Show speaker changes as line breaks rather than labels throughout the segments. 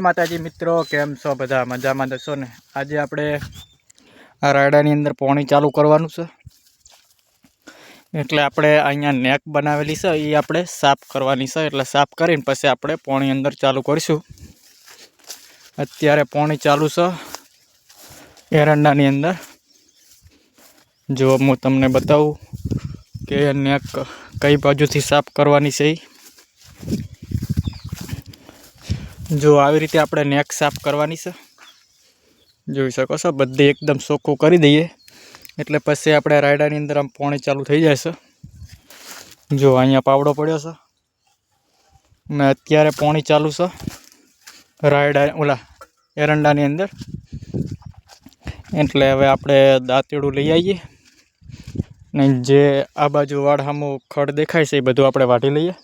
માતાજી મિત્રો, કેમ છો બધા? મજામાં દશો ને? આજે આપણે આ રાયડાની અંદર પાણી ચાલુ કરવાનું છે, એટલે આપણે અહીંયા નેક બનાવેલી છે એ આપણે સાફ કરવાની છે. એટલે સાફ કરીને પછી આપણે પાણી અંદર ચાલુ કરીશું. અત્યારે પાણી ચાલુ છે એરંડાની અંદર. જો હું તમને બતાવું કે નેક કઈ બાજુથી સાફ કરવાની છે. જો આવી રીતે આપણે નેક સાફ કરવાની છે, જોઈ શકો છો. બધી એકદમ ચોખ્ખું કરી દઈએ એટલે પછી આપણે રાયડાની અંદર આમ પાણી ચાલુ થઈ જાય છે. જો અહીંયા પાવડો પડ્યો છે ને અત્યારે પાણી ચાલુ છે રાયડા એરંડાની અંદર. એટલે હવે આપણે દાંતેડું લઈ આવીએ ને જે આ બાજુ વાળામાં ખડ દેખાય છે એ બધું આપણે વાટી લઈએ.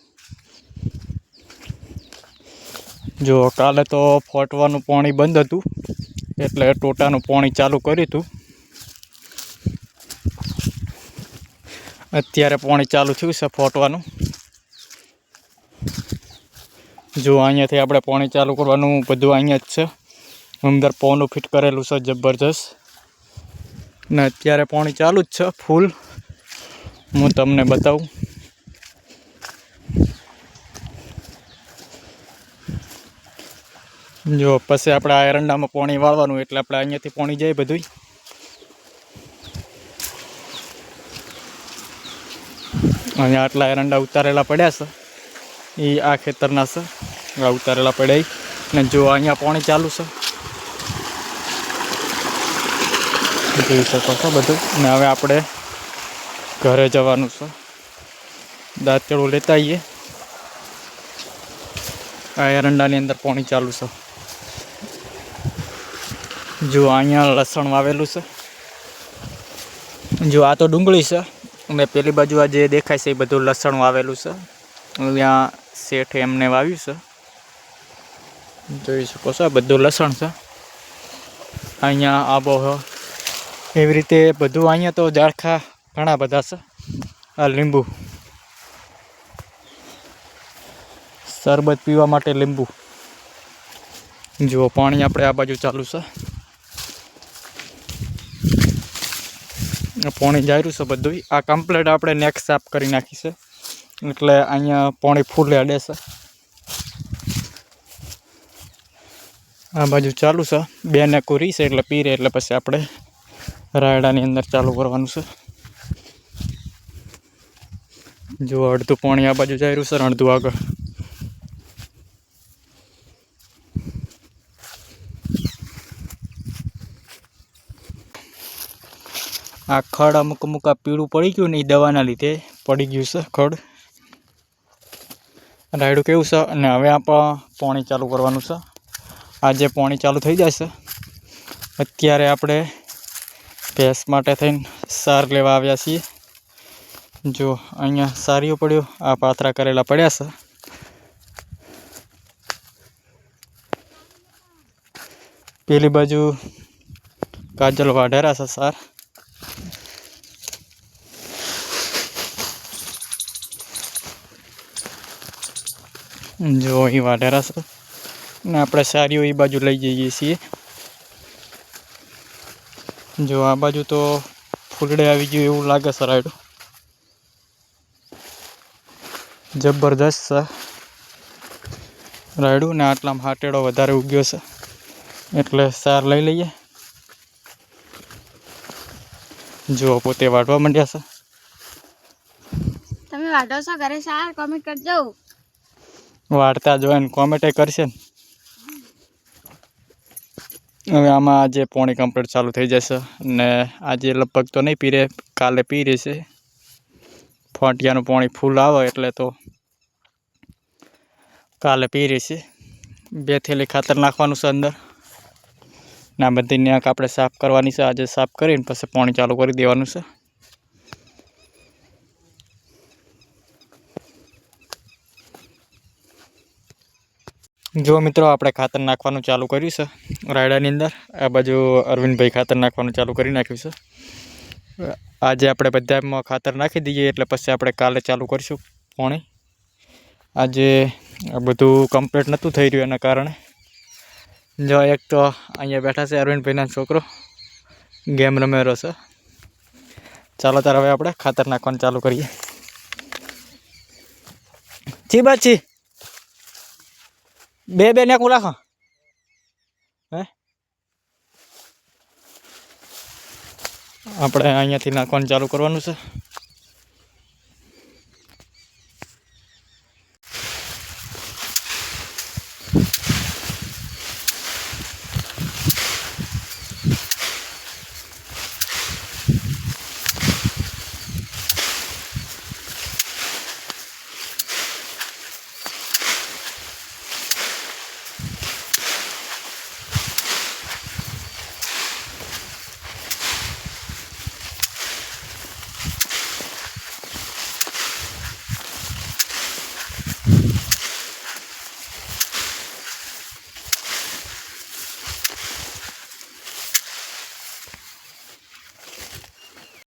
જો કાલે તો ફોટવાનું પાણી બંધ હતું એટલે ટોટાનું પાણી ચાલુ કર્યું હતું. અત્યારે પાણી ચાલુ થયું છે ફોટવાનું. જો અહીંયાથી આપણે પાણી ચાલુ કરવાનું બધું અહીંયા જ છે. અંદર પવનું ફિટ કરેલું છે જબરજસ્ત, ને અત્યારે પાણી ચાલુ જ છે ફૂલ. હું તમને બતાવું. જો પછી આપણે આ એરંડામાં પાણી વાળવાનું એટલે આપણે અહીંયાથી પાણી જાય બધું. અહીંયા આટલા એરંડા ઉતારેલા પડ્યા છે એ આ ખેતરના છે, આ ઉતારેલા પડ્યા. ને જો અહીંયા પાણી ચાલુ છે, જોઈ શકો છો બધું. ને હવે આપણે ઘરે જવાનું છે. દાંતેડું લેતા આવીએ. આ એરંડાની અંદર પાણી ચાલુ છે. જો અહીંયા લસણ વાવેલું છે. જો આ તો ડુંગળી છે અને પેલી બાજુ આ જે દેખાય છે એ બધું લસણ વાવેલું છે. અહીંયા શેઠે એમને વાવ્યું છે, જોઈ શકો છો. આ બધું લસણ છે. અહીંયા આબો એવી રીતે બધું. અહીંયા તો ઝાડખા ઘણા બધા છે. આ લીંબુ, શરબત પીવા માટે લીંબુ. જુઓ પાણી આપણે આ બાજુ ચાલુ છે. પાણી જાર્યું છે બધું. આ કમ્પ્લીટ આપણે નેક સાફ કરી નાખી છે એટલે અહીંયા પાણી ફૂલ અડે છે. આ બાજુ ચાલુ છે. બે નેકું રહી છે એટલે પીરે એટલે પછી આપણે રાયડાની અંદર ચાલુ કરવાનું છે. જો અડધું પાણી આ બાજુ જાર્યું છે, અડધું આગળ. આ ખડ અમુક અમુક આ પીળું પડી ગયું ને એ દવાના લીધે પડી ગયું છે ખડ. રાયડું કેવું છે. અને હવે આપણે પાણી ચાલુ કરવાનું છે. આજે પાણી ચાલુ થઈ જાય છે. અત્યારે આપણે ભેંસ માટે થઈને સાર લેવા આવ્યા છીએ. જો અહીંયા સારીઓ પડ્યો, આ પાથરા કરેલા પડ્યા છે. પેલી બાજુ કાજલ વાઢેરા છે સાર. જો અહીં વાઢેરા છે ને આપણે સારીઓ એ બાજુ લઈ જઈએ છીએ. જો આ બાજુ તો ફૂલડે આવી ગયું એવું લાગે છે. રાયડું જબરદસ્ત છે રાયડું. ને આટલામાં હાટેડો વધારે ઉગ્યો છે એટલે સાર લઈ લઈએ. જો પોતે વાઢવા માંડ્યા છે.
તમે વાઢો છો ઘરે સાર? કોમેન્ટ કરજો.
વાઢતા જોઈને કોમેન્ટ કરશે ને. હવે આમાં આજે પાણી કમ્પ્લીટ ચાલુ થઈ જશે ને આજે લગભગ તો નહીં પીરે, કાલે પીરે છે. ફોટિયાનું પાણી ફૂલ આવે એટલે તો કાલે પીરે છે. 2 થેલી ખાતર નાખવાનું છે અંદર. ના બધી નેક આપણે સાફ કરવાની છે. આજે સાફ કરીને પછી પાણી ચાલુ કરી દેવાનું છે. જો મિત્રો આપણે ખાતર નાખવાનું ચાલુ કર્યું છે રાયડાની અંદર. આ બાજુ અરવિંદભાઈ ખાતર નાખવાનું ચાલુ કરી નાખ્યું છે. આજે આપણે બધામાં ખાતર નાખી દઈએ એટલે પછી આપણે કાલે ચાલુ કરીશું પાણી. આજે આ બધું કમ્પ્લીટ નહોતું થઈ રહ્યું એના કારણે જો એક તો અહીંયા બેઠા છે અરવિંદભાઈના છોકરો ગેમ રમેરો છે. ચાલો તાર હવે આપણે ખાતર નાખવાનું ચાલુ કરીએ. છી બાછી બે નાખું રાખો. હે આપણે અહીંયાથી નાખવાનું ચાલુ કરવાનું છે.